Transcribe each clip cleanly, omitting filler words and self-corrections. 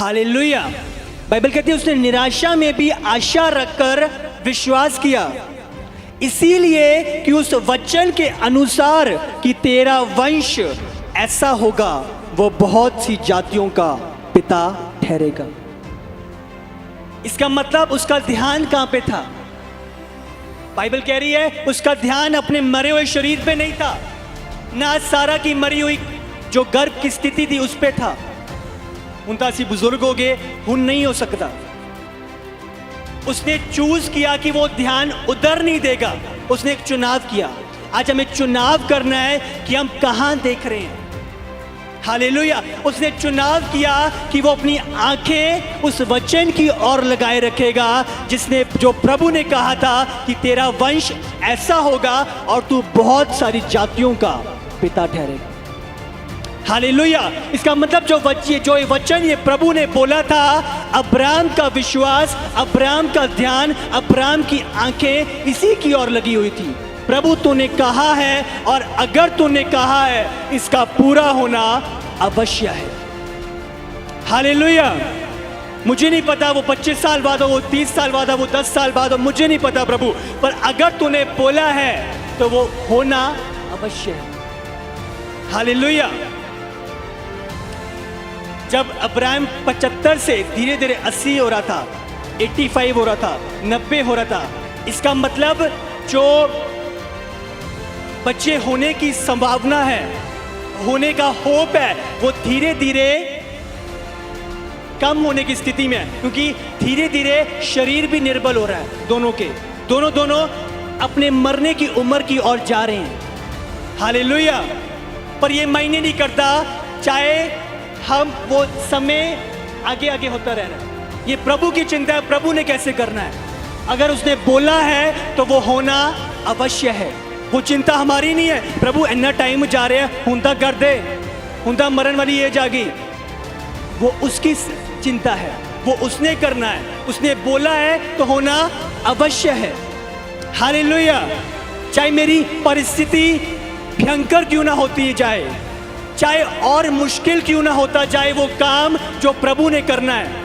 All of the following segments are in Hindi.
हालेलुया। बाइबल कहती है उसने निराशा में भी आशा रखकर विश्वास किया, इसीलिए कि उस वचन के अनुसार कि तेरा वंश ऐसा होगा, वो बहुत सी जातियों का पिता ठहरेगा। इसका मतलब उसका ध्यान कहां पे था? बाइबल कह रही है उसका ध्यान अपने मरे हुए शरीर पे नहीं था, ना सारा की मरी हुई जो गर्भ की स्थिति थी उस पे था। उनतासी बुजुर्ग हो गए, हुन नहीं हो सकता। उसने चूज किया कि वो ध्यान उधर नहीं देगा। उसने एक चुनाव किया। आज हमें चुनाव करना है कि हम कहां देख रहे हैं। हालेलुया। उसने चुनाव किया कि वो अपनी आंखें उस वचन की ओर लगाए रखेगा जो प्रभु ने कहा था कि तेरा वंश ऐसा होगा और तू बहुत सारी जातियों का पिता ठहरेगा। हालेलुया। इसका मतलब जो वचन ये प्रभु ने बोला था, अब्राहम का विश्वास, अब्राहम का ध्यान, अब्राहम की आंखें इसी की ओर लगी हुई थी। प्रभु तूने कहा है और अगर तूने कहा है इसका पूरा होना अवश्य है। हालेलुया। मुझे नहीं पता वो 25 साल बाद हो, वो 30 साल बाद हो, वो 10 साल बाद हो, मुझे नहीं पता प्रभु, पर अगर तूने बोला है तो वो होना अवश्य है। हालेलुया। जब अब्राहम 75 से धीरे धीरे 80 हो रहा था, 85 हो रहा था, 90 हो रहा था, इसका मतलब जो बच्चे होने की संभावना है, होने का होप है, वो धीरे धीरे कम होने की स्थिति में है, क्योंकि धीरे धीरे शरीर भी निर्बल हो रहा है। दोनों अपने मरने की उम्र की ओर जा रहे हैं। हालेलुया। पर ये मायने नहीं करता, चाहे हम वो समय आगे आगे होता रहना है। ये प्रभु की चिंता है, प्रभु ने कैसे करना है। अगर उसने बोला है तो वो होना अवश्य है। वो चिंता हमारी नहीं है, प्रभु इतना टाइम जा रहे हैं, हुंदा कर दे, हुंदा मरण वाली एज आ गई। वो उसकी चिंता है, वो उसने करना है। उसने बोला है तो होना अवश्य है। हालेलुया। चाहे मेरी परिस्थिति भयंकर क्यों ना होती जाए, चाहे और मुश्किल क्यों ना होता जाए, वो काम जो प्रभु ने करना है।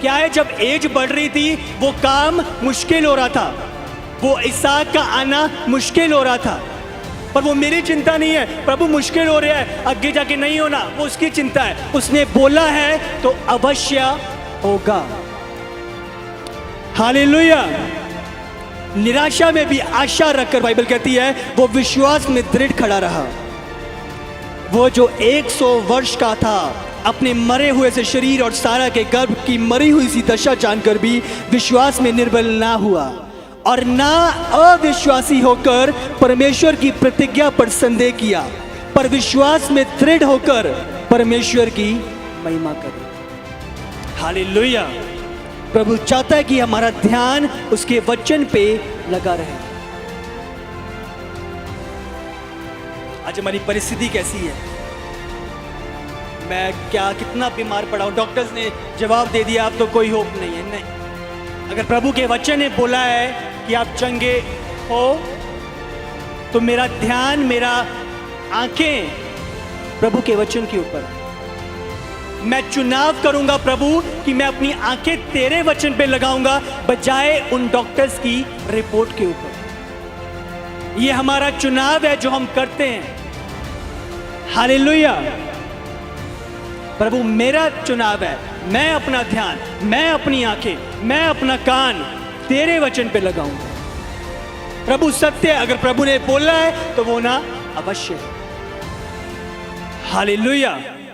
क्या है, जब एज बढ़ रही थी वो काम मुश्किल हो रहा था, वो इसहाक का आना मुश्किल हो रहा था, पर वो मेरी चिंता नहीं है। प्रभु मुश्किल हो रहा है, आगे जाके नहीं होना, वो उसकी चिंता है। उसने बोला है तो अवश्य होगा। हालेलुया। निराशा में भी आशा रखकर बाइबल कहती है वो विश्वास में दृढ़ खड़ा रहा। वो जो 100 वर्ष का था, अपने मरे हुए से शरीर और सारा के गर्भ की मरी हुई सी दशा जानकर भी विश्वास में निर्बल ना हुआ और ना अविश्वासी होकर परमेश्वर की प्रतिज्ञा पर संदेह किया, पर विश्वास में दृढ़ होकर परमेश्वर की महिमा करे। हालेलुया। प्रभु चाहता है कि हमारा ध्यान उसके वचन पे लगा रहे। आज हमारी परिस्थिति कैसी है? मैं कितना बीमार पड़ा हूं, डॉक्टर्स ने जवाब दे दिया अब तो कोई होप नहीं है। नहीं, अगर प्रभु के वचन ने बोला है कि आप चंगे हो तो मेरा ध्यान, मेरा आंखें प्रभु के वचन के ऊपर। मैं चुनाव करूंगा प्रभु कि मैं अपनी आंखें तेरे वचन पे लगाऊंगा बजाय उन डॉक्टर्स की रिपोर्ट के ऊपर। ये हमारा चुनाव है जो हम करते हैं। हालेलुया। प्रभु मेरा चुनाव है, मैं अपना ध्यान, मैं अपनी आंखें, मैं अपना कान तेरे वचन पे लगाऊंगा। प्रभु सत्य है, अगर प्रभु ने बोला है तो वो ना अवश्य है। हालेलुया।